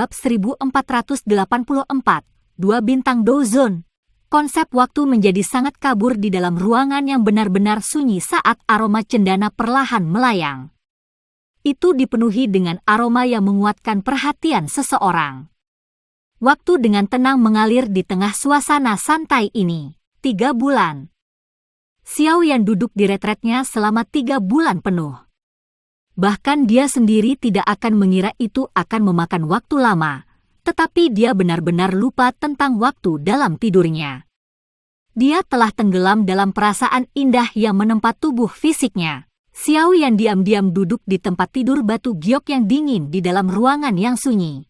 Bab 1484, 2 bintang Dozon. Konsep waktu menjadi sangat kabur di dalam ruangan yang benar-benar sunyi saat aroma cendana perlahan melayang. Itu dipenuhi dengan aroma yang menguatkan perhatian seseorang. Waktu dengan tenang mengalir di tengah suasana santai ini. 3 bulan. Xiaoyan duduk di retretnya selama 3 bulan penuh. Bahkan dia sendiri tidak akan mengira itu akan memakan waktu lama, tetapi dia benar-benar lupa tentang waktu dalam tidurnya. Dia telah tenggelam dalam perasaan indah yang menempa tubuh fisiknya. Xiaoyan diam-diam duduk di tempat tidur batu giok yang dingin di dalam ruangan yang sunyi.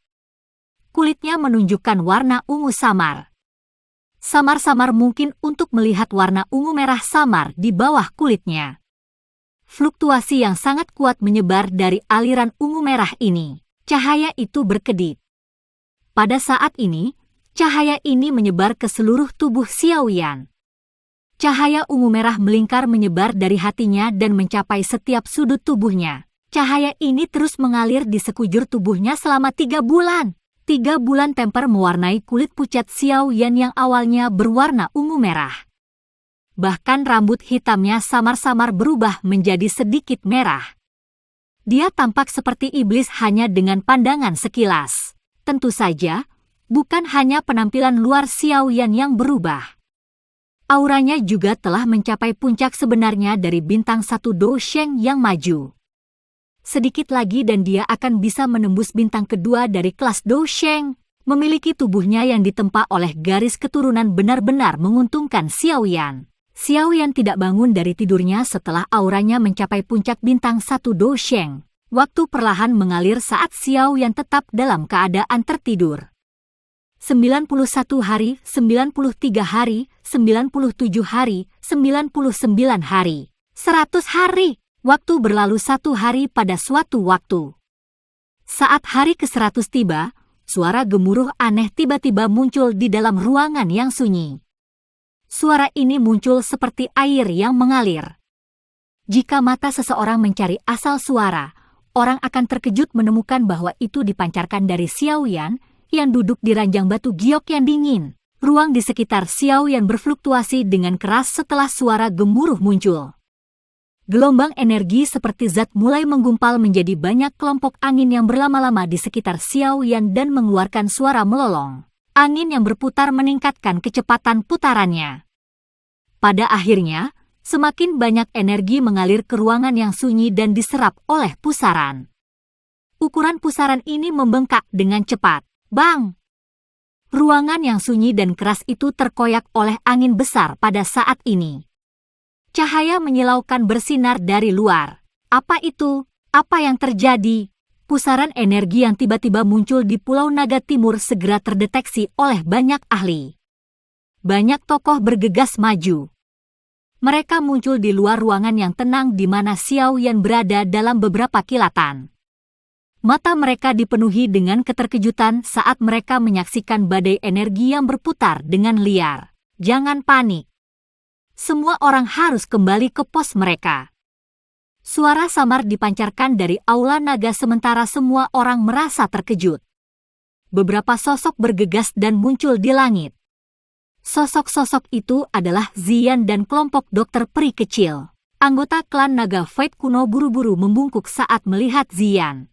Kulitnya menunjukkan warna ungu samar. Samar-samar mungkin untuk melihat warna ungu merah samar di bawah kulitnya. Fluktuasi yang sangat kuat menyebar dari aliran ungu merah ini. Cahaya itu berkedip. Pada saat ini, cahaya ini menyebar ke seluruh tubuh Xiaoyan. Cahaya ungu merah melingkar menyebar dari hatinya dan mencapai setiap sudut tubuhnya. Cahaya ini terus mengalir di sekujur tubuhnya selama 3 bulan. 3 bulan temper mewarnai kulit pucat Xiaoyan yang awalnya berwarna ungu merah. Bahkan rambut hitamnya samar-samar berubah menjadi sedikit merah. Dia tampak seperti iblis hanya dengan pandangan sekilas. Tentu saja, bukan hanya penampilan luar Xiaoyan yang berubah. Auranya juga telah mencapai puncak sebenarnya dari bintang 1 Dosheng yang maju. Sedikit lagi dan dia akan bisa menembus bintang kedua dari kelas Dosheng. Memiliki tubuhnya yang ditempa oleh garis keturunan benar-benar menguntungkan Xiaoyan. Xiaoyan tidak bangun dari tidurnya setelah auranya mencapai puncak bintang 1 Dosheng. Waktu perlahan mengalir saat Xiaoyan tetap dalam keadaan tertidur. 91 hari, 93 hari, 97 hari, 99 hari, 100 hari. Waktu berlalu 1 hari pada suatu waktu. Saat hari ke-100 tiba, suara gemuruh aneh tiba-tiba muncul di dalam ruangan yang sunyi. Suara ini muncul seperti air yang mengalir. Jika mata seseorang mencari asal suara, orang akan terkejut menemukan bahwa itu dipancarkan dari Xiaoyan yang duduk di ranjang batu giok yang dingin. Ruang di sekitar Xiaoyan berfluktuasi dengan keras setelah suara gemuruh muncul. Gelombang energi seperti zat mulai menggumpal menjadi banyak kelompok angin yang berlama-lama di sekitar Xiaoyan dan mengeluarkan suara melolong. Angin yang berputar meningkatkan kecepatan putarannya. Pada akhirnya, semakin banyak energi mengalir ke ruangan yang sunyi dan diserap oleh pusaran. Ukuran pusaran ini membengkak dengan cepat. Bang! Ruangan yang sunyi dan keras itu terkoyak oleh angin besar pada saat ini. Cahaya menyilaukan bersinar dari luar. Apa itu? Apa yang terjadi? Pusaran energi yang tiba-tiba muncul di Pulau Naga Timur segera terdeteksi oleh banyak ahli. Banyak tokoh bergegas maju. Mereka muncul di luar ruangan yang tenang di mana Xiaoyan berada dalam beberapa kilatan. Mata mereka dipenuhi dengan keterkejutan saat mereka menyaksikan badai energi yang berputar dengan liar. Jangan panik. Semua orang harus kembali ke pos mereka. Suara samar dipancarkan dari aula naga sementara semua orang merasa terkejut. Beberapa sosok bergegas dan muncul di langit. Sosok-sosok itu adalah Ziyan dan kelompok dokter peri kecil. Anggota klan naga Fight kuno buru-buru membungkuk saat melihat Ziyan.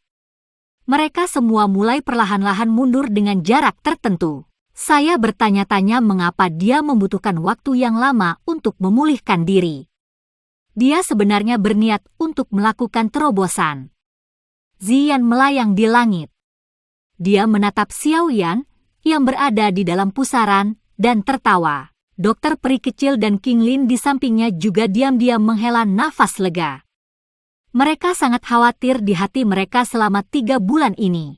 Mereka semua mulai perlahan-lahan mundur dengan jarak tertentu. Saya bertanya-tanya mengapa dia membutuhkan waktu yang lama untuk memulihkan diri. Dia sebenarnya berniat untuk melakukan terobosan. Ziyan melayang di langit. Dia menatap Xiaoyan yang berada di dalam pusaran dan tertawa. Dokter peri kecil dan King Lin di sampingnya juga diam-diam menghela nafas lega. Mereka sangat khawatir di hati mereka selama 3 bulan ini.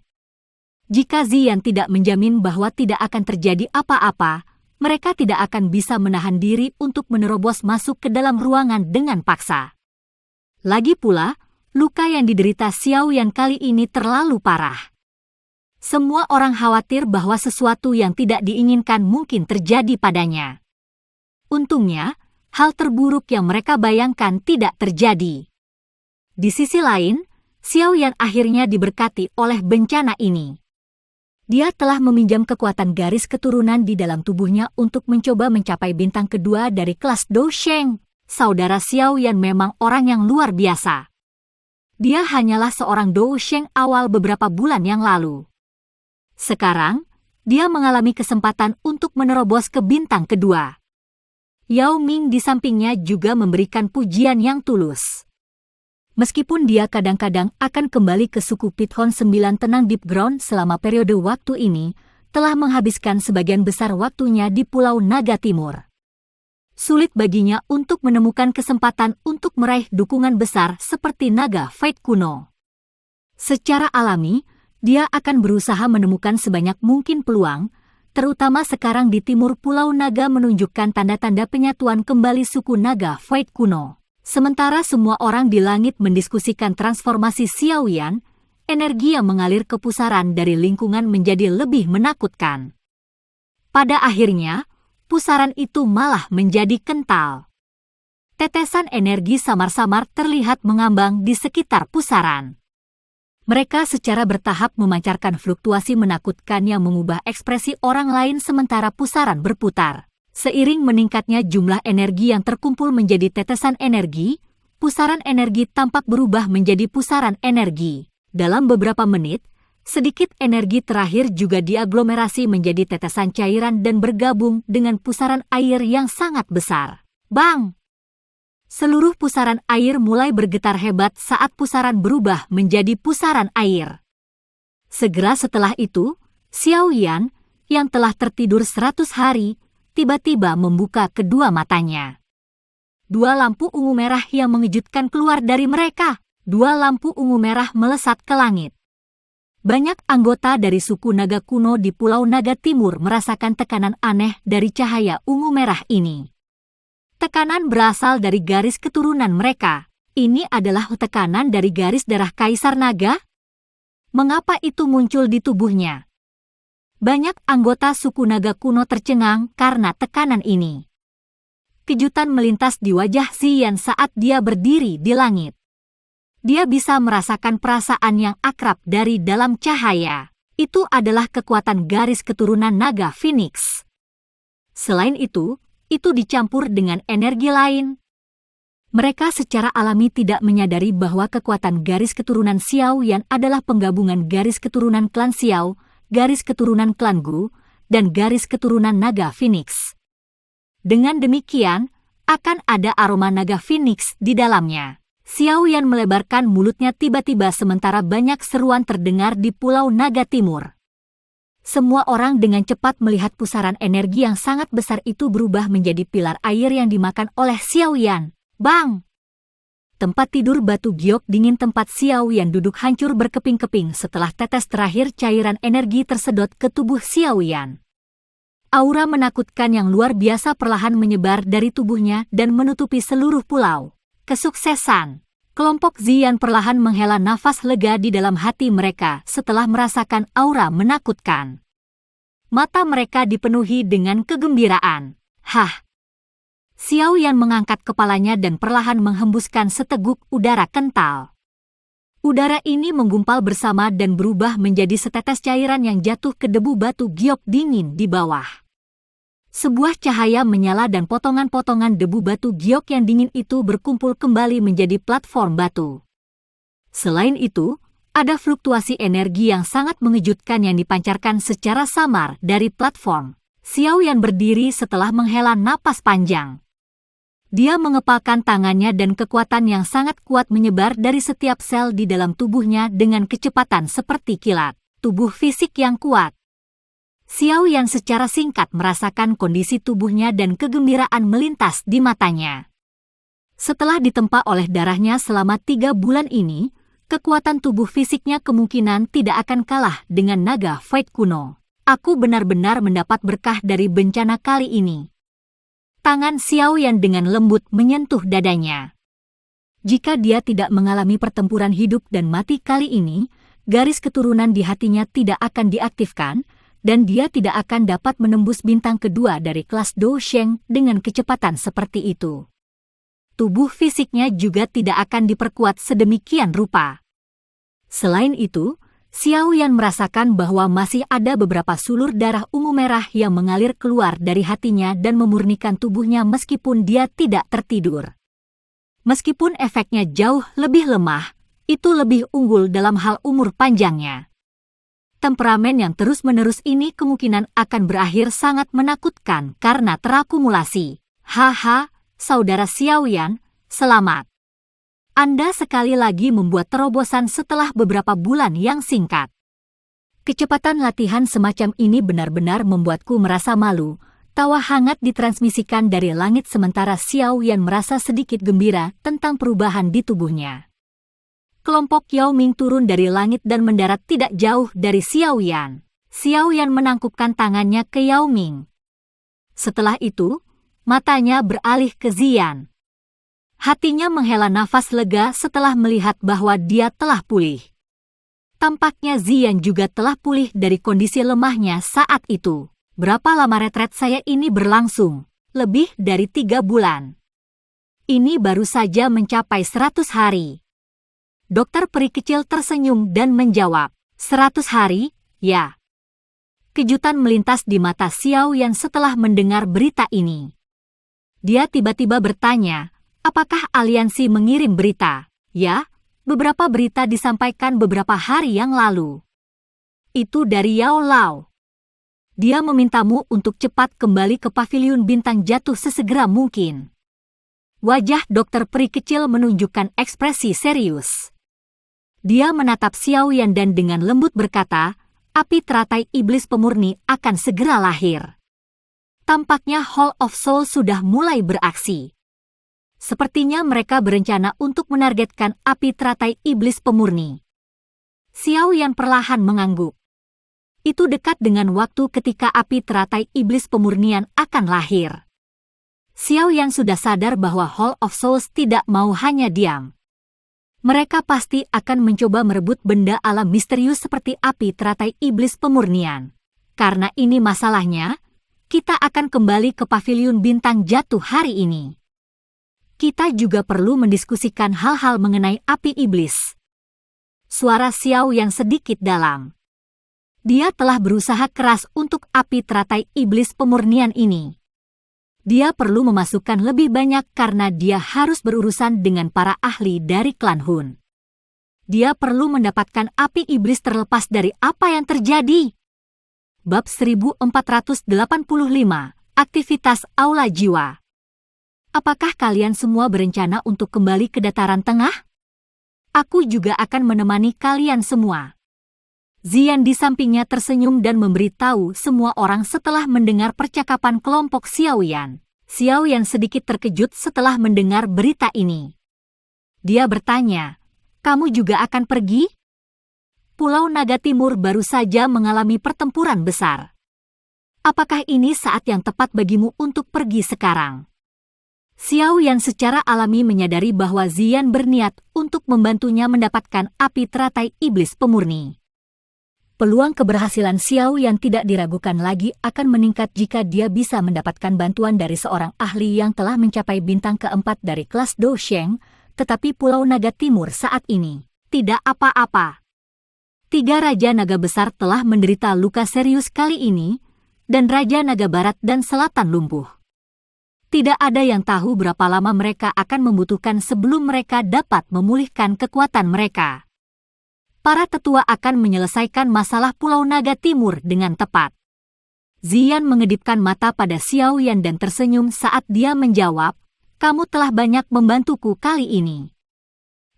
Jika Ziyan tidak menjamin bahwa tidak akan terjadi apa-apa, mereka tidak akan bisa menahan diri untuk menerobos masuk ke dalam ruangan dengan paksa. Lagi pula, luka yang diderita Xiaoyan kali ini terlalu parah. Semua orang khawatir bahwa sesuatu yang tidak diinginkan mungkin terjadi padanya. Untungnya, hal terburuk yang mereka bayangkan tidak terjadi. Di sisi lain, Xiaoyan akhirnya diberkati oleh bencana ini. Dia telah meminjam kekuatan garis keturunan di dalam tubuhnya untuk mencoba mencapai bintang kedua dari kelas Do Sheng. Saudara Xiao Yan memang orang yang luar biasa. Dia hanyalah seorang Do Sheng awal beberapa bulan yang lalu. Sekarang, dia mengalami kesempatan untuk menerobos ke bintang kedua. Yao Ming di sampingnya juga memberikan pujian yang tulus. Meskipun dia kadang-kadang akan kembali ke suku Pithon 9 tenang Deep Ground selama periode waktu ini, telah menghabiskan sebagian besar waktunya di Pulau Naga Timur. Sulit baginya untuk menemukan kesempatan untuk meraih dukungan besar seperti naga Fate kuno. Secara alami, dia akan berusaha menemukan sebanyak mungkin peluang, terutama sekarang di timur Pulau Naga menunjukkan tanda-tanda penyatuan kembali suku naga Fate kuno. Sementara semua orang di langit mendiskusikan transformasi Xiao Yan, energi yang mengalir ke pusaran dari lingkungan menjadi lebih menakutkan. Pada akhirnya, pusaran itu malah menjadi kental. Tetesan energi samar-samar terlihat mengambang di sekitar pusaran. Mereka secara bertahap memancarkan fluktuasi menakutkan yang mengubah ekspresi orang lain sementara pusaran berputar. Seiring meningkatnya jumlah energi yang terkumpul menjadi tetesan energi, pusaran energi tampak berubah menjadi pusaran energi. Dalam beberapa menit, sedikit energi terakhir juga diaglomerasi menjadi tetesan cairan dan bergabung dengan pusaran air yang sangat besar. Bang! Seluruh pusaran air mulai bergetar hebat saat pusaran berubah menjadi pusaran air. Segera setelah itu, Xiao Yan, yang telah tertidur 100 hari, tiba-tiba membuka kedua matanya. Dua lampu ungu merah yang mengejutkan keluar dari mereka. Dua lampu ungu merah melesat ke langit. Banyak anggota dari suku naga kuno di Pulau Naga Timur merasakan tekanan aneh dari cahaya ungu merah ini. Tekanan berasal dari garis keturunan mereka. Ini adalah tekanan dari garis darah Kaisar Naga? Mengapa itu muncul di tubuhnya? Banyak anggota suku naga kuno tercengang karena tekanan ini. Kejutan melintas di wajah Xian saat dia berdiri di langit. Dia bisa merasakan perasaan yang akrab dari dalam cahaya. Itu adalah kekuatan garis keturunan naga Phoenix. Selain itu dicampur dengan energi lain. Mereka secara alami tidak menyadari bahwa kekuatan garis keturunan Xiao Yan adalah penggabungan garis keturunan klan Xiao, garis keturunan klan Gu, dan garis keturunan naga Phoenix. Dengan demikian, akan ada aroma naga Phoenix di dalamnya. Xiao Yan melebarkan mulutnya tiba-tiba sementara banyak seruan terdengar di Pulau Naga Timur. Semua orang dengan cepat melihat pusaran energi yang sangat besar itu berubah menjadi pilar air yang dimakan oleh Xiao Yan. Bang! Tempat tidur batu giok dingin tempat Xiao Yan duduk hancur berkeping-keping setelah tetes terakhir cairan energi tersedot ke tubuh Xiao Yan. Aura menakutkan yang luar biasa perlahan menyebar dari tubuhnya dan menutupi seluruh pulau. Kesuksesan! Kelompok Zian perlahan menghela nafas lega di dalam hati mereka setelah merasakan aura menakutkan. Mata mereka dipenuhi dengan kegembiraan. Hah! Xiao Yan mengangkat kepalanya dan perlahan menghembuskan seteguk udara kental. Udara ini menggumpal bersama dan berubah menjadi setetes cairan yang jatuh ke debu batu giok dingin di bawah. Sebuah cahaya menyala dan potongan-potongan debu batu giok yang dingin itu berkumpul kembali menjadi platform batu. Selain itu, ada fluktuasi energi yang sangat mengejutkan yang dipancarkan secara samar dari platform. Xiao Yan berdiri setelah menghela napas panjang. Dia mengepalkan tangannya dan kekuatan yang sangat kuat menyebar dari setiap sel di dalam tubuhnya dengan kecepatan seperti kilat. Tubuh fisik yang kuat. Xiao Yan secara singkat merasakan kondisi tubuhnya dan kegembiraan melintas di matanya. Setelah ditempa oleh darahnya selama 3 bulan ini, kekuatan tubuh fisiknya kemungkinan tidak akan kalah dengan naga Fate kuno. Aku benar-benar mendapat berkah dari bencana kali ini. Tangan Xiao Yan dengan lembut menyentuh dadanya. Jika dia tidak mengalami pertempuran hidup dan mati kali ini, garis keturunan di hatinya tidak akan diaktifkan, dan dia tidak akan dapat menembus bintang kedua dari kelas Do Sheng dengan kecepatan seperti itu. Tubuh fisiknya juga tidak akan diperkuat sedemikian rupa. Selain itu, Xiao Yan merasakan bahwa masih ada beberapa sulur darah ungu merah yang mengalir keluar dari hatinya dan memurnikan tubuhnya meskipun dia tidak tertidur. Meskipun efeknya jauh lebih lemah, itu lebih unggul dalam hal umur panjangnya. Temperamen yang terus-menerus ini kemungkinan akan berakhir sangat menakutkan karena terakumulasi. Haha, saudara Xiao Yan, selamat. Anda sekali lagi membuat terobosan setelah beberapa bulan yang singkat. Kecepatan latihan semacam ini benar-benar membuatku merasa malu. Tawa hangat ditransmisikan dari langit sementara Xiao Yan merasa sedikit gembira tentang perubahan di tubuhnya. Kelompok Yao Ming turun dari langit dan mendarat tidak jauh dari Xiao Yan. Xiao Yan menangkupkan tangannya ke Yao Ming. Setelah itu, matanya beralih ke Ziyan. Hatinya menghela nafas lega setelah melihat bahwa dia telah pulih. Tampaknya Ziyan juga telah pulih dari kondisi lemahnya saat itu. Berapa lama retret saya ini berlangsung? Lebih dari 3 bulan. Ini baru saja mencapai 100 hari. Dokter peri kecil tersenyum dan menjawab, 100 hari, ya. Kejutan melintas di mata Xiao Yan setelah mendengar berita ini. Dia tiba-tiba bertanya, apakah aliansi mengirim berita? Ya, beberapa berita disampaikan beberapa hari yang lalu. Itu dari Yao Lao. Dia memintamu untuk cepat kembali ke paviliun bintang jatuh sesegera mungkin. Wajah dokter peri kecil menunjukkan ekspresi serius. Dia menatap Xiao Yan dan dengan lembut berkata, api teratai iblis pemurni akan segera lahir. Tampaknya Hall of Soul sudah mulai beraksi. Sepertinya mereka berencana untuk menargetkan api teratai iblis pemurni. Xiao Yan perlahan mengangguk. Itu dekat dengan waktu ketika api teratai iblis pemurnian akan lahir. Xiao Yan sudah sadar bahwa Hall of Souls tidak mau hanya diam. Mereka pasti akan mencoba merebut benda alam misterius seperti api teratai iblis pemurnian. Karena ini masalahnya, kita akan kembali ke paviliun bintang jatuh hari ini. Kita juga perlu mendiskusikan hal-hal mengenai api iblis. Suara Xiao yang sedikit dalam. Dia telah berusaha keras untuk api teratai iblis pemurnian ini. Dia perlu memasukkan lebih banyak karena dia harus berurusan dengan para ahli dari klan Hun. Dia perlu mendapatkan api iblis terlepas dari apa yang terjadi. Bab 1485, Aktivitas Aula Jiwa. Apakah kalian semua berencana untuk kembali ke dataran tengah? Aku juga akan menemani kalian semua. Ziyan di sampingnya tersenyum dan memberitahu semua orang setelah mendengar percakapan kelompok Xiao Yan. Xiao Yan sedikit terkejut setelah mendengar berita ini. Dia bertanya, kamu juga akan pergi? Pulau Naga Timur baru saja mengalami pertempuran besar. Apakah ini saat yang tepat bagimu untuk pergi sekarang? Xiao Yan secara alami menyadari bahwa Ziyan berniat untuk membantunya mendapatkan api teratai iblis pemurni. Peluang keberhasilan Xiao Yan tidak diragukan lagi akan meningkat jika dia bisa mendapatkan bantuan dari seorang ahli yang telah mencapai bintang keempat dari kelas Do Sheng, tetapi Pulau Naga Timur saat ini tidak apa-apa. 3 Raja Naga Besar telah menderita luka serius kali ini, dan Raja Naga Barat dan Selatan lumpuh. Tidak ada yang tahu berapa lama mereka akan membutuhkan sebelum mereka dapat memulihkan kekuatan mereka. Para tetua akan menyelesaikan masalah Pulau Naga Timur dengan tepat. Ziyan mengedipkan mata pada Xiao Yan dan tersenyum saat dia menjawab, kamu telah banyak membantuku kali ini.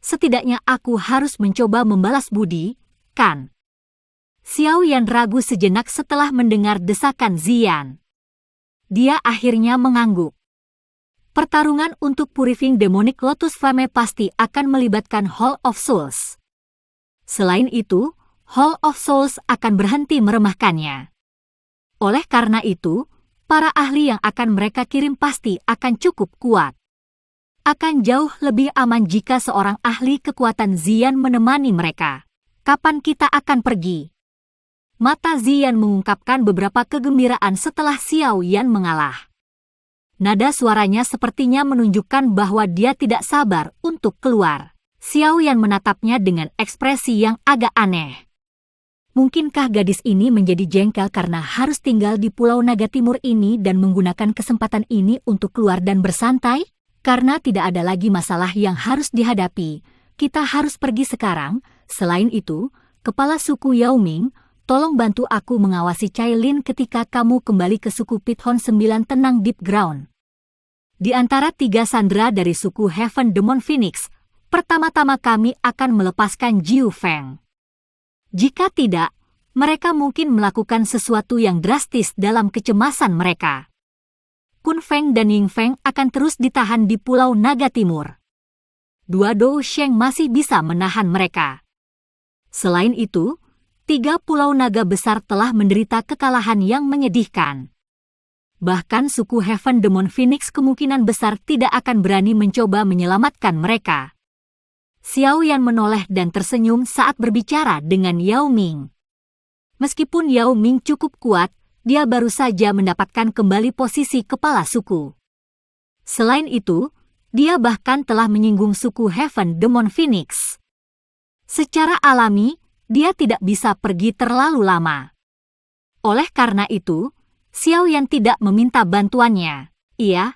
Setidaknya aku harus mencoba membalas budi, kan? Xiao Yan ragu sejenak setelah mendengar desakan Ziyan. Dia akhirnya mengangguk. Pertarungan untuk Purifying Demonic Lotus Flame pasti akan melibatkan Hall of Souls. Selain itu, Hall of Souls akan berhenti meremehkannya. Oleh karena itu, para ahli yang akan mereka kirim pasti akan cukup kuat. Akan jauh lebih aman jika seorang ahli kekuatan Ziyan menemani mereka. Kapan kita akan pergi? Mata Ziyan mengungkapkan beberapa kegembiraan setelah Xiao Yan mengalah. Nada suaranya sepertinya menunjukkan bahwa dia tidak sabar untuk keluar. Xiao Yan menatapnya dengan ekspresi yang agak aneh. Mungkinkah gadis ini menjadi jengkel karena harus tinggal di Pulau Naga Timur ini dan menggunakan kesempatan ini untuk keluar dan bersantai? Karena tidak ada lagi masalah yang harus dihadapi, kita harus pergi sekarang. Selain itu, kepala suku Yao Ming, tolong bantu aku mengawasi Cai Lin ketika kamu kembali ke suku Pithon 9 Tenang Deep Ground. Di antara 3 sandera dari suku Heaven Demon Phoenix, pertama-tama kami akan melepaskan Jiu Feng. Jika tidak, mereka mungkin melakukan sesuatu yang drastis dalam kecemasan mereka. Kun Feng dan Ying Feng akan terus ditahan di Pulau Naga Timur. Dua Dou Sheng masih bisa menahan mereka. Selain itu, 3 pulau naga besar telah menderita kekalahan yang menyedihkan. Bahkan suku Heaven Demon Phoenix kemungkinan besar tidak akan berani mencoba menyelamatkan mereka. Xiao Yan menoleh dan tersenyum saat berbicara dengan Yao Ming. Meskipun Yao Ming cukup kuat, dia baru saja mendapatkan kembali posisi kepala suku. Selain itu, dia bahkan telah menyinggung suku Heaven Demon Phoenix. Secara alami, dia tidak bisa pergi terlalu lama. Oleh karena itu, Xiao Yan tidak meminta bantuannya. Iya.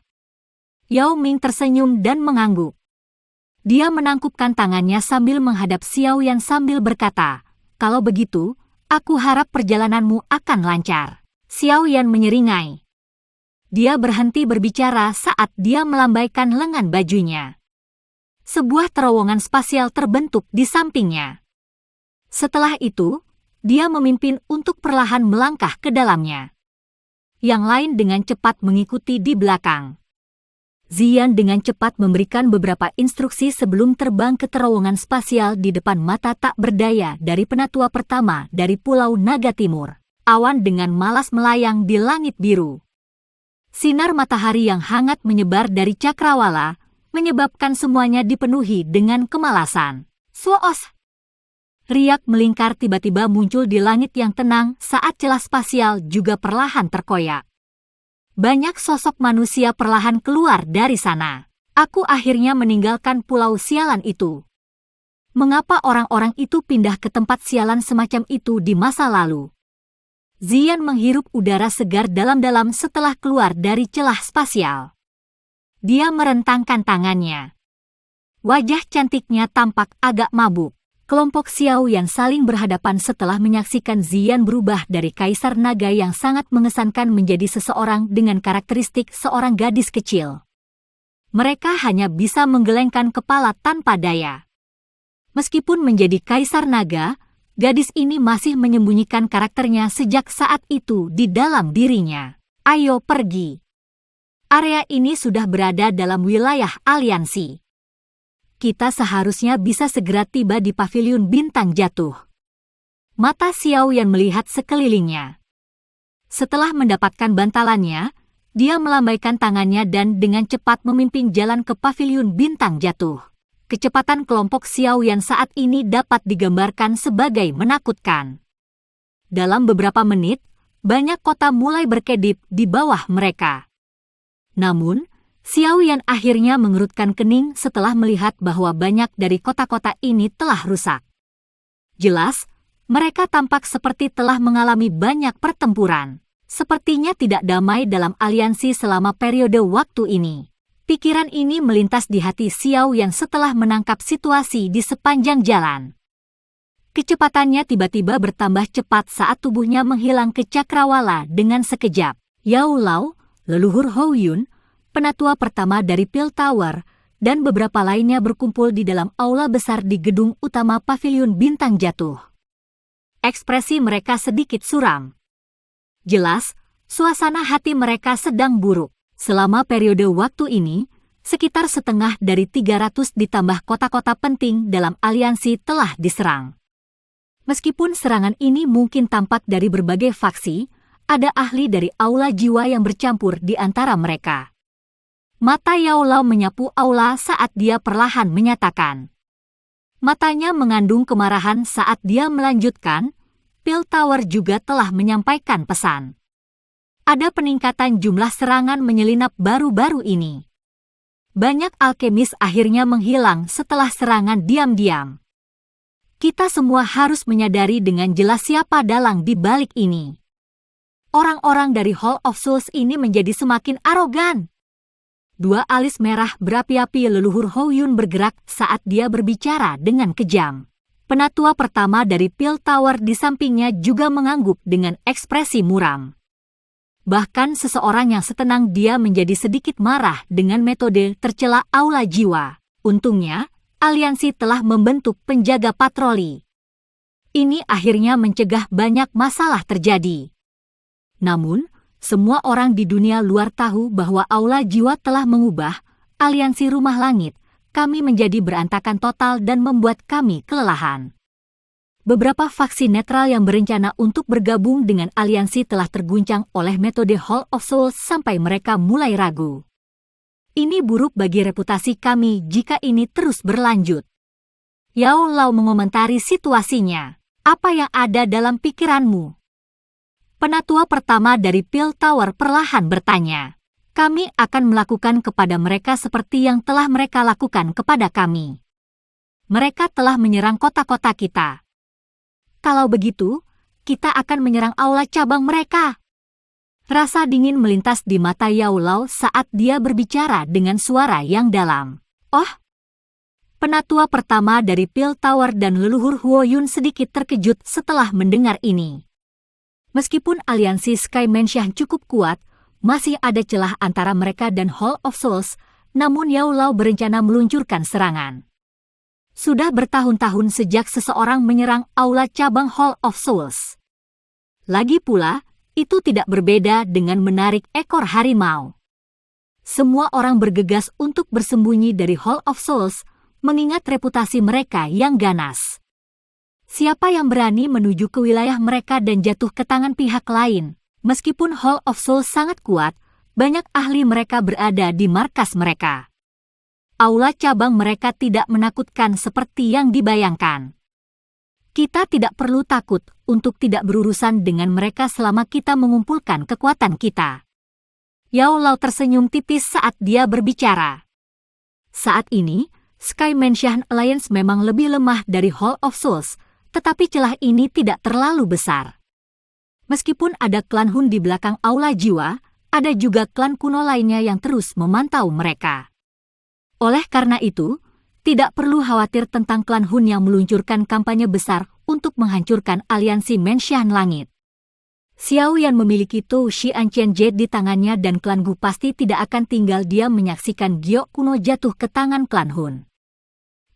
Yao Ming tersenyum dan mengangguk. Dia menangkupkan tangannya sambil menghadap Xiao Yan sambil berkata, "Kalau begitu, aku harap perjalananmu akan lancar." Xiao Yan menyeringai. Dia berhenti berbicara saat dia melambaikan lengan bajunya. Sebuah terowongan spasial terbentuk di sampingnya. Setelah itu, dia memimpin untuk perlahan melangkah ke dalamnya. Yang lain dengan cepat mengikuti di belakang. Ziyan dengan cepat memberikan beberapa instruksi sebelum terbang ke terowongan spasial di depan mata tak berdaya dari penatua pertama dari Pulau Naga Timur. Awan dengan malas melayang di langit biru. Sinar matahari yang hangat menyebar dari cakrawala, menyebabkan semuanya dipenuhi dengan kemalasan. Suos! Riak melingkar tiba-tiba muncul di langit yang tenang saat celah spasial juga perlahan terkoyak. Banyak sosok manusia perlahan keluar dari sana. Aku akhirnya meninggalkan pulau sialan itu. Mengapa orang-orang itu pindah ke tempat sialan semacam itu di masa lalu? Ziyan menghirup udara segar dalam-dalam setelah keluar dari celah spasial. Dia merentangkan tangannya. Wajah cantiknya tampak agak mabuk. Kelompok Xiao yang saling berhadapan setelah menyaksikan Ziyan berubah dari kaisar naga yang sangat mengesankan menjadi seseorang dengan karakteristik seorang gadis kecil. Mereka hanya bisa menggelengkan kepala tanpa daya. Meskipun menjadi kaisar naga, gadis ini masih menyembunyikan karakternya sejak saat itu di dalam dirinya. Ayo pergi. Area ini sudah berada dalam wilayah aliansi. Kita seharusnya bisa segera tiba di paviliun bintang jatuh. Mata Xiao Yan melihat sekelilingnya. Setelah mendapatkan bantalannya, dia melambaikan tangannya dan dengan cepat memimpin jalan ke paviliun bintang jatuh. Kecepatan kelompok Xiao Yan saat ini dapat digambarkan sebagai menakutkan. Dalam beberapa menit, banyak kota mulai berkedip di bawah mereka. Namun, Xiao Yan akhirnya mengerutkan kening setelah melihat bahwa banyak dari kota-kota ini telah rusak. Jelas, mereka tampak seperti telah mengalami banyak pertempuran. Sepertinya tidak damai dalam aliansi selama periode waktu ini. Pikiran ini melintas di hati Xiao Yan setelah menangkap situasi di sepanjang jalan. Kecepatannya tiba-tiba bertambah cepat saat tubuhnya menghilang ke cakrawala dengan sekejap. Yao Lao, leluhur Hou Yun, penatua pertama dari Pil Tower, dan beberapa lainnya berkumpul di dalam aula besar di gedung utama paviliun bintang jatuh. Ekspresi mereka sedikit suram. Jelas, suasana hati mereka sedang buruk. Selama periode waktu ini, sekitar setengah dari 300 ditambah kota-kota penting dalam aliansi telah diserang. Meskipun serangan ini mungkin tampak dari berbagai faksi, ada ahli dari aula jiwa yang bercampur di antara mereka. Mata Yao Lao menyapu aula saat dia perlahan menyatakan. Matanya mengandung kemarahan saat dia melanjutkan, Pil Tower juga telah menyampaikan pesan. Ada peningkatan jumlah serangan menyelinap baru-baru ini. Banyak alkemis akhirnya menghilang setelah serangan diam-diam. Kita semua harus menyadari dengan jelas siapa dalang di balik ini. Orang-orang dari Hall of Souls ini menjadi semakin arogan. Dua alis merah berapi-api leluhur Hou Yun bergerak saat dia berbicara dengan kejam. Penatua pertama dari Pil Tower di sampingnya juga mengangguk dengan ekspresi muram. Bahkan seseorang yang setenang dia menjadi sedikit marah dengan metode tercela aula jiwa. Untungnya, aliansi telah membentuk penjaga patroli. Ini akhirnya mencegah banyak masalah terjadi. Namun, semua orang di dunia luar tahu bahwa aula jiwa telah mengubah aliansi rumah langit. Kami menjadi berantakan total dan membuat kami kelelahan. Beberapa faksi netral yang berencana untuk bergabung dengan aliansi telah terguncang oleh metode Hall of Souls sampai mereka mulai ragu. Ini buruk bagi reputasi kami jika ini terus berlanjut. Yao Lao mengomentari situasinya. Apa yang ada dalam pikiranmu? Penatua pertama dari Pil Tower perlahan bertanya. Kami akan melakukan kepada mereka seperti yang telah mereka lakukan kepada kami. Mereka telah menyerang kota-kota kita. Kalau begitu, kita akan menyerang aula cabang mereka. Rasa dingin melintas di mata Yao Lao saat dia berbicara dengan suara yang dalam. Oh! Penatua pertama dari Pil Tower dan leluhur Huo Yun sedikit terkejut setelah mendengar ini. Meskipun aliansi Sky Mansion cukup kuat, masih ada celah antara mereka dan Hall of Souls, namun Yao Lao berencana meluncurkan serangan. Sudah bertahun-tahun sejak seseorang menyerang aula cabang Hall of Souls. Lagi pula, itu tidak berbeda dengan menarik ekor harimau. Semua orang bergegas untuk bersembunyi dari Hall of Souls, mengingat reputasi mereka yang ganas. Siapa yang berani menuju ke wilayah mereka dan jatuh ke tangan pihak lain? Meskipun Hall of Souls sangat kuat, banyak ahli mereka berada di markas mereka. Aula cabang mereka tidak menakutkan seperti yang dibayangkan. Kita tidak perlu takut untuk tidak berurusan dengan mereka selama kita mengumpulkan kekuatan kita. Yao Lao tersenyum tipis saat dia berbicara. Saat ini, Sky Mansion Alliance memang lebih lemah dari Hall of Souls, tetapi celah ini tidak terlalu besar. Meskipun ada klan Hun di belakang aula jiwa, ada juga klan kuno lainnya yang terus memantau mereka. Oleh karena itu, tidak perlu khawatir tentang klan Hun yang meluncurkan kampanye besar untuk menghancurkan aliansi Mansion Langit. Xiao Yan memiliki Tou Xian Chen Jade di tangannya dan klan Gu pasti tidak akan tinggal diam menyaksikan giok kuno jatuh ke tangan klan Hun.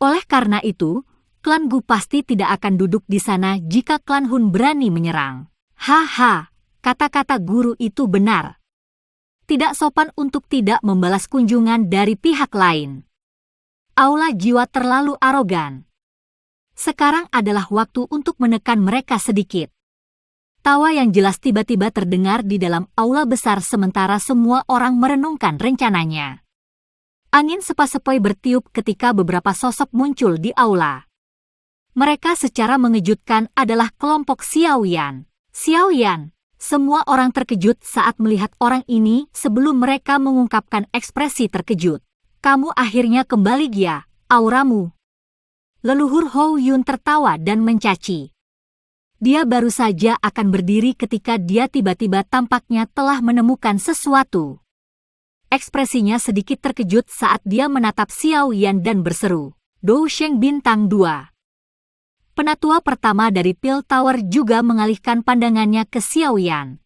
Oleh karena itu, klan Gu pasti tidak akan duduk di sana jika klan Hun berani menyerang. Haha, kata-kata guru itu benar. Tidak sopan untuk tidak membalas kunjungan dari pihak lain. Aula jiwa terlalu arogan. Sekarang adalah waktu untuk menekan mereka sedikit. Tawa yang jelas tiba-tiba terdengar di dalam aula besar sementara semua orang merenungkan rencananya. Angin sepoi-sepoi bertiup ketika beberapa sosok muncul di aula. Mereka secara mengejutkan adalah kelompok Xiao Yan. Xiao Yan, semua orang terkejut saat melihat orang ini sebelum mereka mengungkapkan ekspresi terkejut. Kamu akhirnya kembali Gia, auramu. Leluhur Hou Yun tertawa dan mencaci. Dia baru saja akan berdiri ketika dia tiba-tiba tampaknya telah menemukan sesuatu. Ekspresinya sedikit terkejut saat dia menatap Xiao Yan dan berseru, Dou Sheng Bintang 2. Penatua pertama dari Pil Tower juga mengalihkan pandangannya ke Xiao Yan.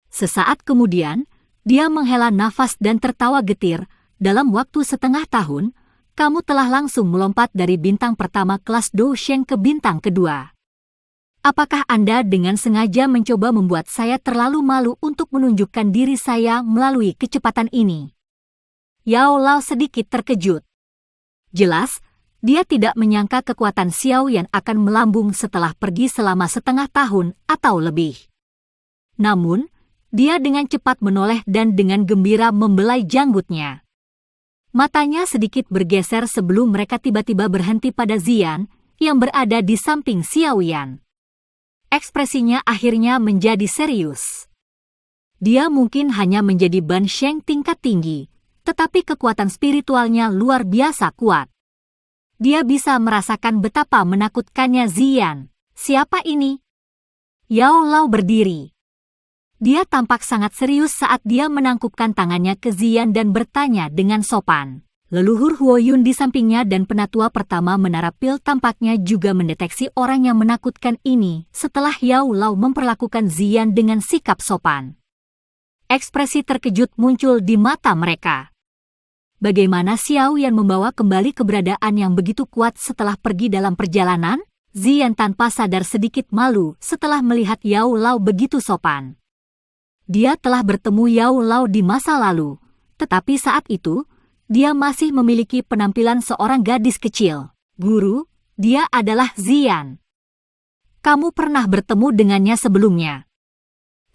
Sesaat kemudian, dia menghela nafas dan tertawa getir. Dalam waktu setengah tahun, kamu telah langsung melompat dari bintang pertama kelas Dou Sheng ke bintang kedua. Apakah Anda dengan sengaja mencoba membuat saya terlalu malu untuk menunjukkan diri saya melalui kecepatan ini? Yao Lao sedikit terkejut. Jelas, dia tidak menyangka kekuatan Xiao Yan akan melambung setelah pergi selama setengah tahun atau lebih. Namun, dia dengan cepat menoleh dan dengan gembira membelai janggutnya. Matanya sedikit bergeser sebelum mereka tiba-tiba berhenti pada Zian yang berada di samping Xiao Yan. Ekspresinya akhirnya menjadi serius. Dia mungkin hanya menjadi Ban Sheng tingkat tinggi, tetapi kekuatan spiritualnya luar biasa kuat. Dia bisa merasakan betapa menakutkannya Ziyan. Siapa ini? Yao Lao berdiri. Dia tampak sangat serius saat dia menangkupkan tangannya ke Ziyan dan bertanya dengan sopan. Leluhur Huo Yun di sampingnya dan penatua pertama menara pil tampaknya juga mendeteksi orang yang menakutkan ini setelah Yao Lao memperlakukan Ziyan dengan sikap sopan. Ekspresi terkejut muncul di mata mereka. Bagaimana Xiao Yan membawa kembali keberadaan yang begitu kuat setelah pergi dalam perjalanan? Ziyan tanpa sadar sedikit malu setelah melihat Yao Lao begitu sopan. Dia telah bertemu Yao Lao di masa lalu, tetapi saat itu, dia masih memiliki penampilan seorang gadis kecil. Guru, dia adalah Ziyan. Kamu pernah bertemu dengannya sebelumnya.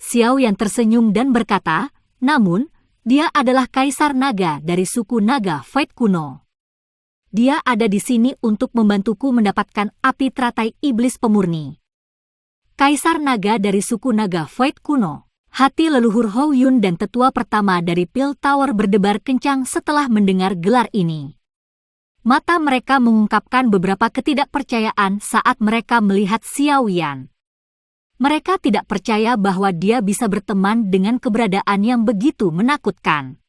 Xiao Yan tersenyum dan berkata, namun, dia adalah Kaisar Naga dari suku Naga Fight kuno. Dia ada di sini untuk membantuku mendapatkan api teratai iblis pemurni. Kaisar Naga dari suku Naga Fight kuno. Hati leluhur Hou Yun dan tetua pertama dari Pil Tower berdebar kencang setelah mendengar gelar ini. Mata mereka mengungkapkan beberapa ketidakpercayaan saat mereka melihat Xiao Yan. Mereka tidak percaya bahwa dia bisa berteman dengan keberadaan yang begitu menakutkan.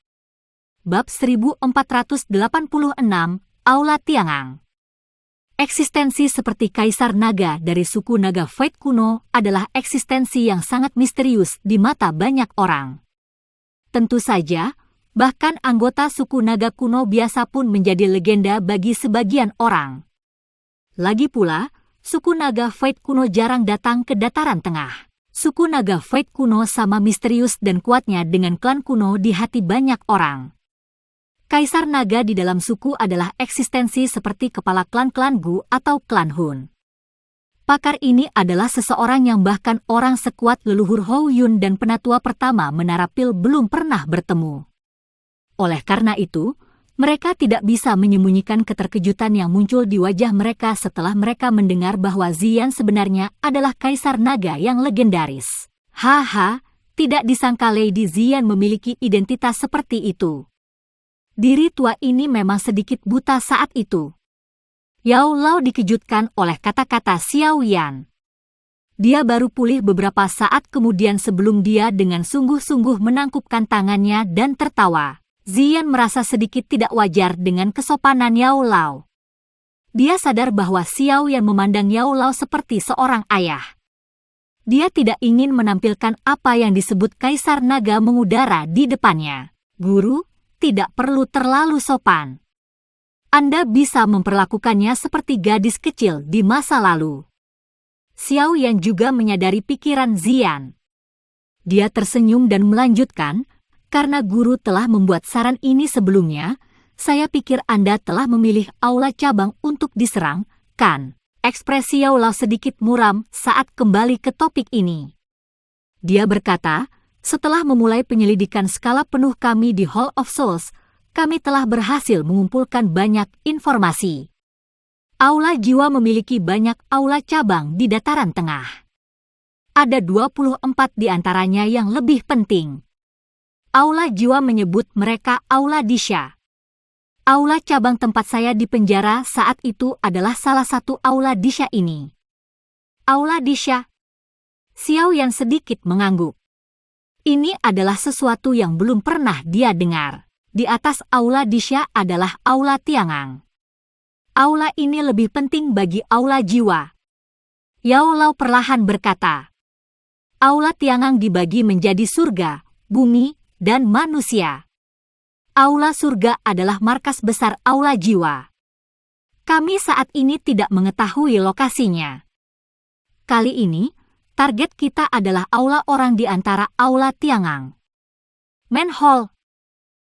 Bab 1486, Aula Tiangang. Eksistensi seperti Kaisar Naga dari suku Naga Fight kuno adalah eksistensi yang sangat misterius di mata banyak orang. Tentu saja, bahkan anggota suku Naga kuno biasa pun menjadi legenda bagi sebagian orang. Lagi pula, suku Naga Fight kuno jarang datang ke dataran tengah. Suku Naga Fight kuno sama misterius dan kuatnya dengan klan kuno di hati banyak orang. Kaisar Naga di dalam suku adalah eksistensi seperti kepala klan-klan Gu atau klan Hun. Pakar ini adalah seseorang yang bahkan orang sekuat leluhur Hou Yun dan penatua pertama Menara Pil belum pernah bertemu. Oleh karena itu, mereka tidak bisa menyembunyikan keterkejutan yang muncul di wajah mereka setelah mereka mendengar bahwa Ziyan sebenarnya adalah Kaisar Naga yang legendaris. Haha, tidak disangka Lady Ziyan memiliki identitas seperti itu. Diri tua ini memang sedikit buta saat itu. Yao Lao dikejutkan oleh kata-kata Xiao Yan. Dia baru pulih beberapa saat kemudian sebelum dia dengan sungguh-sungguh menangkupkan tangannya dan tertawa. Ziyan merasa sedikit tidak wajar dengan kesopanan Yao Lao. Dia sadar bahwa Xiao Yan memandang Yao Lao seperti seorang ayah. Dia tidak ingin menampilkan apa yang disebut Kaisar Naga mengudara di depannya. Guru, tidak perlu terlalu sopan. Anda bisa memperlakukannya seperti gadis kecil di masa lalu. Xiao Yan juga menyadari pikiran Ziyan. Dia tersenyum dan melanjutkan, karena guru telah membuat saran ini sebelumnya, saya pikir Anda telah memilih aula cabang untuk diserang, kan? Ekspresi Yao Lao sedikit muram saat kembali ke topik ini. Dia berkata, setelah memulai penyelidikan skala penuh kami di Hall of Souls, kami telah berhasil mengumpulkan banyak informasi. Aula jiwa memiliki banyak aula cabang di dataran tengah. Ada 24 di antaranya yang lebih penting. Aula jiwa menyebut mereka Aula Disha. Aula cabang tempat saya di penjara saat itu adalah salah satu Aula Disha ini. Aula Disha. Xiao Yan sedikit mengangguk. Ini adalah sesuatu yang belum pernah dia dengar. Di atas Aula Disha adalah Aula Tiangang. Aula ini lebih penting bagi Aula jiwa. Yao Lao perlahan berkata, Aula Tiangang dibagi menjadi surga, bumi, dan manusia. Aula surga adalah markas besar aula jiwa. Kami saat ini tidak mengetahui lokasinya. Kali ini, target kita adalah aula orang di antara Aula Tiangang. Manhole.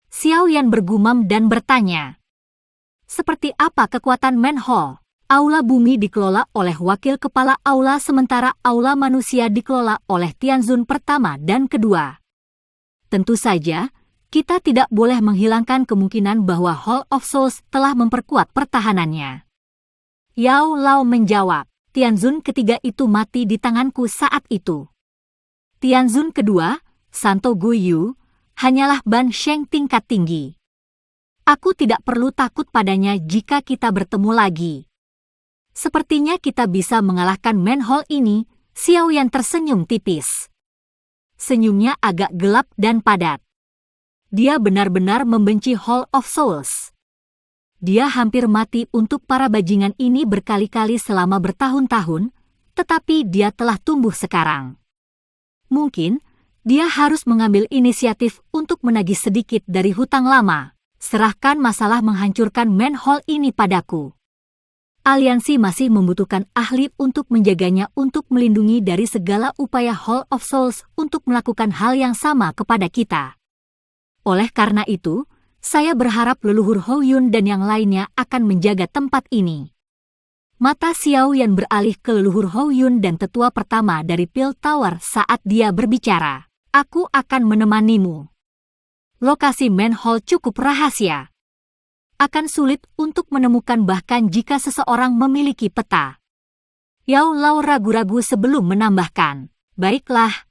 Xiao Yan bergumam dan bertanya. Seperti apa kekuatan Manhole? Aula bumi dikelola oleh wakil kepala aula sementara aula manusia dikelola oleh Tianzun pertama dan kedua. Tentu saja, kita tidak boleh menghilangkan kemungkinan bahwa Hall of Souls telah memperkuat pertahanannya. Yao Lao menjawab, Tianzun ketiga itu mati di tanganku saat itu. Tianzun kedua, Santo Guyu, hanyalah Ban Sheng tingkat tinggi. Aku tidak perlu takut padanya jika kita bertemu lagi. Sepertinya kita bisa mengalahkan manhole ini, Xiao Yan tersenyum tipis. Senyumnya agak gelap dan padat. Dia benar-benar membenci Hall of Souls. Dia hampir mati untuk para bajingan ini berkali-kali selama bertahun-tahun, tetapi dia telah tumbuh sekarang. Mungkin, dia harus mengambil inisiatif untuk menagih sedikit dari hutang lama. Serahkan masalah menghancurkan manhole ini padaku. Aliansi masih membutuhkan ahli untuk menjaganya untuk melindungi dari segala upaya Hall of Souls untuk melakukan hal yang sama kepada kita. Oleh karena itu, saya berharap leluhur Hou Yun dan yang lainnya akan menjaga tempat ini. Mata Xiao Yan beralih ke leluhur Hou Yun dan tetua pertama dari Pil Tower saat dia berbicara. Aku akan menemanimu. Lokasi manhole cukup rahasia. Akan sulit untuk menemukan bahkan jika seseorang memiliki peta. Yao Lao ragu-ragu sebelum menambahkan. Baiklah.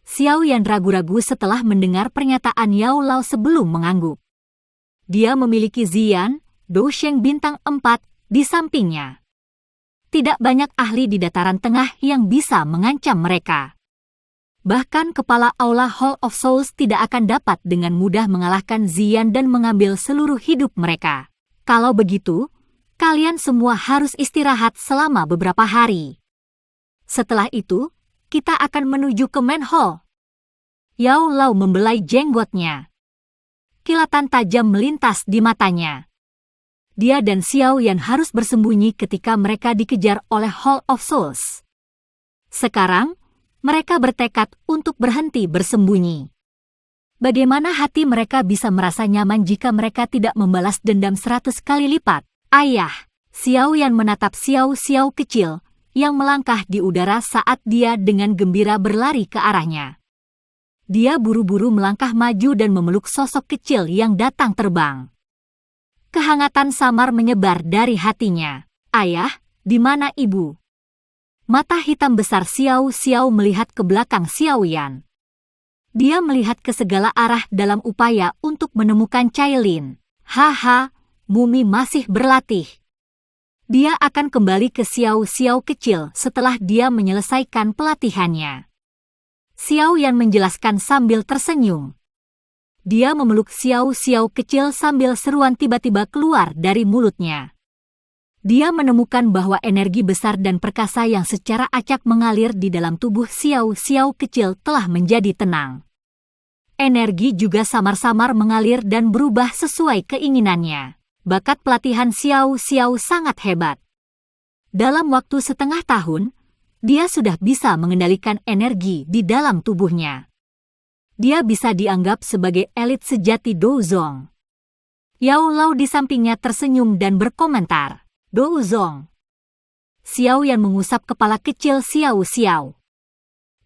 Xiao Yan ragu-ragu setelah mendengar pernyataan Yao Lao sebelum mengangguk. Dia memiliki Ziyan, Dou Sheng bintang 4, di sampingnya. Tidak banyak ahli di dataran tengah yang bisa mengancam mereka. Bahkan kepala Aula Hall of Souls tidak akan dapat dengan mudah mengalahkan Ziyan dan mengambil seluruh hidup mereka. Kalau begitu, kalian semua harus istirahat selama beberapa hari. Setelah itu, kita akan menuju ke manhole. Yao Lao membelai jenggotnya. Kilatan tajam melintas di matanya. Dia dan Xiao Yan harus bersembunyi ketika mereka dikejar oleh Hall of Souls. Sekarang, mereka bertekad untuk berhenti bersembunyi. Bagaimana hati mereka bisa merasa nyaman jika mereka tidak membalas dendam 100 kali lipat? Ayah, Xiao Yan menatap Xiao Xiao kecil yang melangkah di udara saat dia dengan gembira berlari ke arahnya. Dia buru-buru melangkah maju dan memeluk sosok kecil yang datang terbang. Kehangatan samar menyebar dari hatinya. Ayah, di mana ibu? Mata hitam besar Xiao Xiao melihat ke belakang Xiao Yan. Dia melihat ke segala arah dalam upaya untuk menemukan Cailin. Haha, Mumi masih berlatih. Dia akan kembali ke Xiao Xiao kecil setelah dia menyelesaikan pelatihannya. Xiao Yan menjelaskan sambil tersenyum. Dia memeluk Xiao Xiao kecil sambil seruan tiba-tiba keluar dari mulutnya. Dia menemukan bahwa energi besar dan perkasa yang secara acak mengalir di dalam tubuh Xiao Xiao kecil telah menjadi tenang. Energi juga samar-samar mengalir dan berubah sesuai keinginannya. Bakat pelatihan Xiao Xiao sangat hebat. Dalam waktu setengah tahun, dia sudah bisa mengendalikan energi di dalam tubuhnya. Dia bisa dianggap sebagai elit sejati Douzong. Yao Lao di sampingnya tersenyum dan berkomentar. Douzong. Xiao Yan mengusap kepala kecil Xiao Xiao.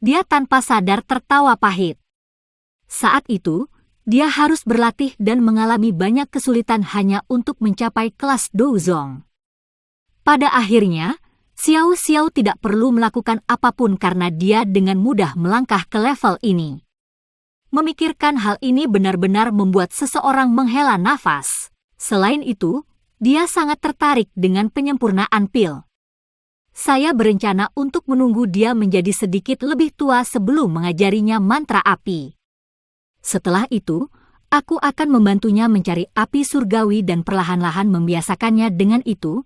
Dia tanpa sadar tertawa pahit. Saat itu, dia harus berlatih dan mengalami banyak kesulitan hanya untuk mencapai kelas Douzong. Pada akhirnya, Xiao Xiao tidak perlu melakukan apapun karena dia dengan mudah melangkah ke level ini. Memikirkan hal ini benar-benar membuat seseorang menghela nafas. Selain itu, dia sangat tertarik dengan penyempurnaan pil. Saya berencana untuk menunggu dia menjadi sedikit lebih tua sebelum mengajarinya mantra api. Setelah itu, aku akan membantunya mencari api surgawi dan perlahan-lahan membiasakannya dengan itu.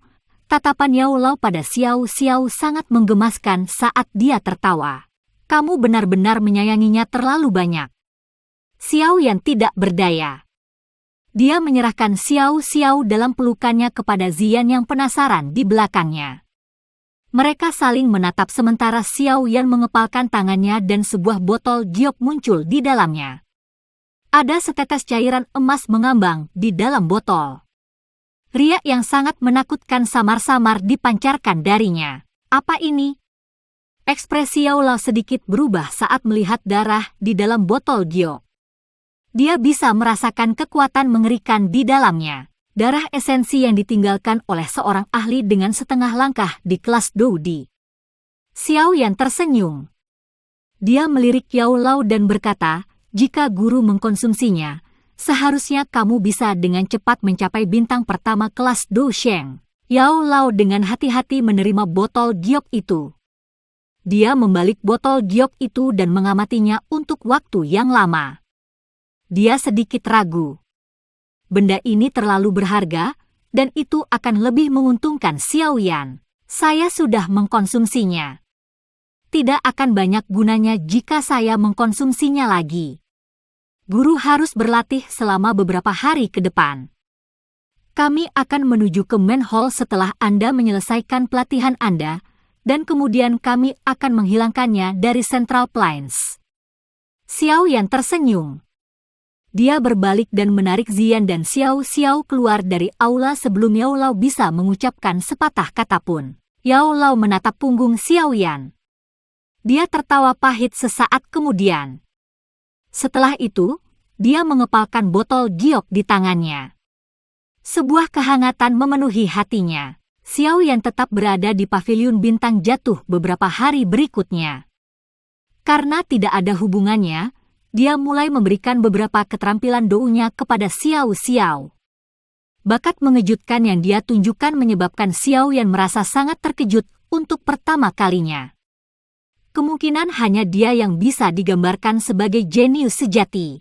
Tatapan Yao Lao pada Xiao Xiao sangat menggemaskan saat dia tertawa. Kamu benar-benar menyayanginya terlalu banyak. Xiao Yan tidak berdaya. Dia menyerahkan Xiao Xiao dalam pelukannya kepada Ziyan yang penasaran di belakangnya. Mereka saling menatap sementara Xiao Yan mengepalkan tangannya dan sebuah botol giok muncul di dalamnya. Ada setetes cairan emas mengambang di dalam botol. Riak yang sangat menakutkan samar-samar dipancarkan darinya. Apa ini? Ekspresi Yao Lao sedikit berubah saat melihat darah di dalam botol giok. Dia bisa merasakan kekuatan mengerikan di dalamnya. Darah esensi yang ditinggalkan oleh seorang ahli dengan setengah langkah di kelas Doudi. Xiao Yan tersenyum. Dia melirik Yao Lao dan berkata, jika guru mengkonsumsinya, Seharusnya kamu bisa dengan cepat mencapai bintang pertama kelas Do Sheng. Yao Lao dengan hati-hati menerima botol giok itu. Dia membalik botol giok itu dan mengamatinya untuk waktu yang lama. Dia sedikit ragu. Benda ini terlalu berharga, dan itu akan lebih menguntungkan Xiao Yan. Saya sudah mengkonsumsinya. Tidak akan banyak gunanya jika saya mengkonsumsinya lagi. Guru harus berlatih selama beberapa hari ke depan. Kami akan menuju ke main hall setelah Anda menyelesaikan pelatihan Anda, dan kemudian kami akan menghilangkannya dari Central Plains. Xiao Yan tersenyum. Dia berbalik dan menarik Ziyan dan Xiao Xiao keluar dari aula sebelum Yao Lao bisa mengucapkan sepatah kata pun. Yao Lao menatap punggung Xiao Yan. Dia tertawa pahit sesaat kemudian. Setelah itu, dia mengepalkan botol giok di tangannya. Sebuah kehangatan memenuhi hatinya. Xiao Yan tetap berada di paviliun bintang jatuh beberapa hari berikutnya. Karena tidak ada hubungannya, dia mulai memberikan beberapa keterampilan dounya kepada Xiao Xiao. Bakat mengejutkan yang dia tunjukkan menyebabkan Xiao Yan merasa sangat terkejut untuk pertama kalinya. Kemungkinan hanya dia yang bisa digambarkan sebagai jenius sejati.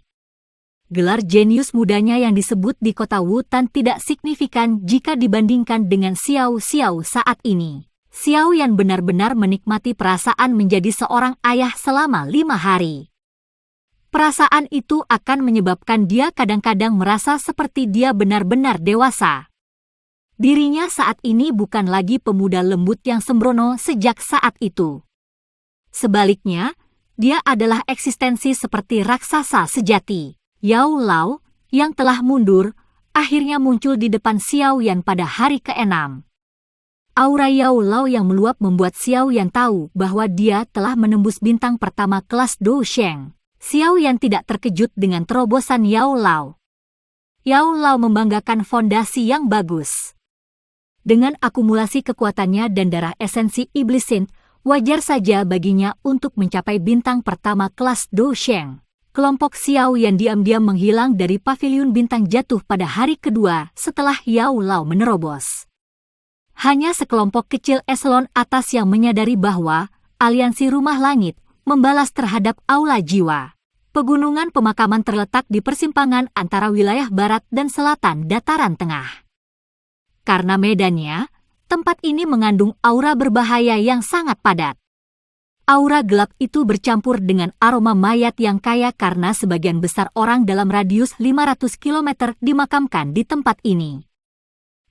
Gelar jenius mudanya yang disebut di kota Wutan tidak signifikan jika dibandingkan dengan Xiao Xiao saat ini. Xiao Yan benar-benar menikmati perasaan menjadi seorang ayah selama 5 hari. Perasaan itu akan menyebabkan dia kadang-kadang merasa seperti dia benar-benar dewasa. Dirinya saat ini bukan lagi pemuda lembut yang sembrono sejak saat itu. Sebaliknya, dia adalah eksistensi seperti raksasa sejati. Yao Lao, yang telah mundur, akhirnya muncul di depan Xiao Yan pada hari ke-6. Aura Yao Lao yang meluap membuat Xiao Yan tahu bahwa dia telah menembus bintang pertama kelas Do Sheng. Xiao Yan tidak terkejut dengan terobosan Yao Lao. Yao Lao membanggakan fondasi yang bagus. Dengan akumulasi kekuatannya dan darah esensi iblis Sint, wajar saja baginya untuk mencapai bintang pertama kelas Do Sheng. Kelompok Xiao Yan diam-diam menghilang dari paviliun bintang jatuh pada hari kedua setelah Yao Lao menerobos. Hanya sekelompok kecil eselon atas yang menyadari bahwa aliansi rumah langit membalas terhadap aula jiwa. Pegunungan pemakaman terletak di persimpangan antara wilayah barat dan selatan dataran tengah. Karena medannya, tempat ini mengandung aura berbahaya yang sangat padat. Aura gelap itu bercampur dengan aroma mayat yang kaya karena sebagian besar orang dalam radius 500 km dimakamkan di tempat ini.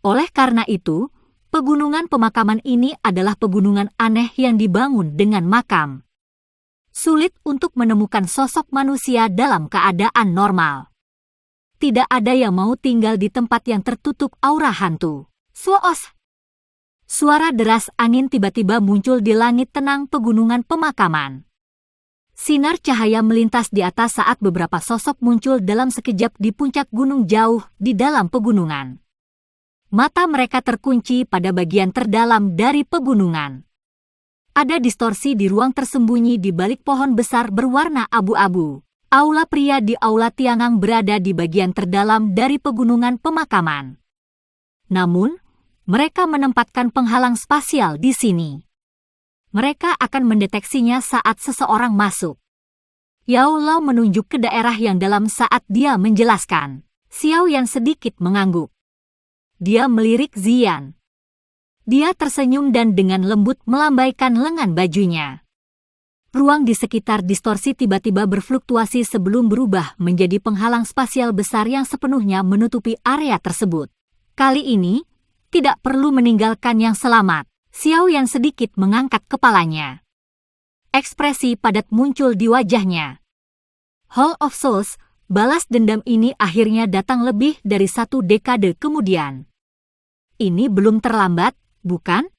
Oleh karena itu, pegunungan pemakaman ini adalah pegunungan aneh yang dibangun dengan makam. Sulit untuk menemukan sosok manusia dalam keadaan normal. Tidak ada yang mau tinggal di tempat yang tertutup aura hantu. Suos! Suara deras angin tiba-tiba muncul di langit tenang pegunungan pemakaman. Sinar cahaya melintas di atas saat beberapa sosok muncul dalam sekejap di puncak gunung jauh di dalam pegunungan. Mata mereka terkunci pada bagian terdalam dari pegunungan. Ada distorsi di ruang tersembunyi di balik pohon besar berwarna abu-abu. Aula pria di aula Tiangang berada di bagian terdalam dari pegunungan pemakaman. Namun, mereka menempatkan penghalang spasial di sini. Mereka akan mendeteksinya saat seseorang masuk. Yao Lao menunjuk ke daerah yang dalam saat dia menjelaskan. Xiao Yan sedikit mengangguk. Dia melirik Ziyan. Dia tersenyum dan dengan lembut melambaikan lengan bajunya. Ruang di sekitar distorsi tiba-tiba berfluktuasi sebelum berubah menjadi penghalang spasial besar yang sepenuhnya menutupi area tersebut. Kali ini, tidak perlu meninggalkan yang selamat. Xiao Yan sedikit mengangkat kepalanya. Ekspresi padat muncul di wajahnya. Hall of Souls, balas dendam ini akhirnya datang lebih dari 1 dekade kemudian. Ini belum terlambat, bukan?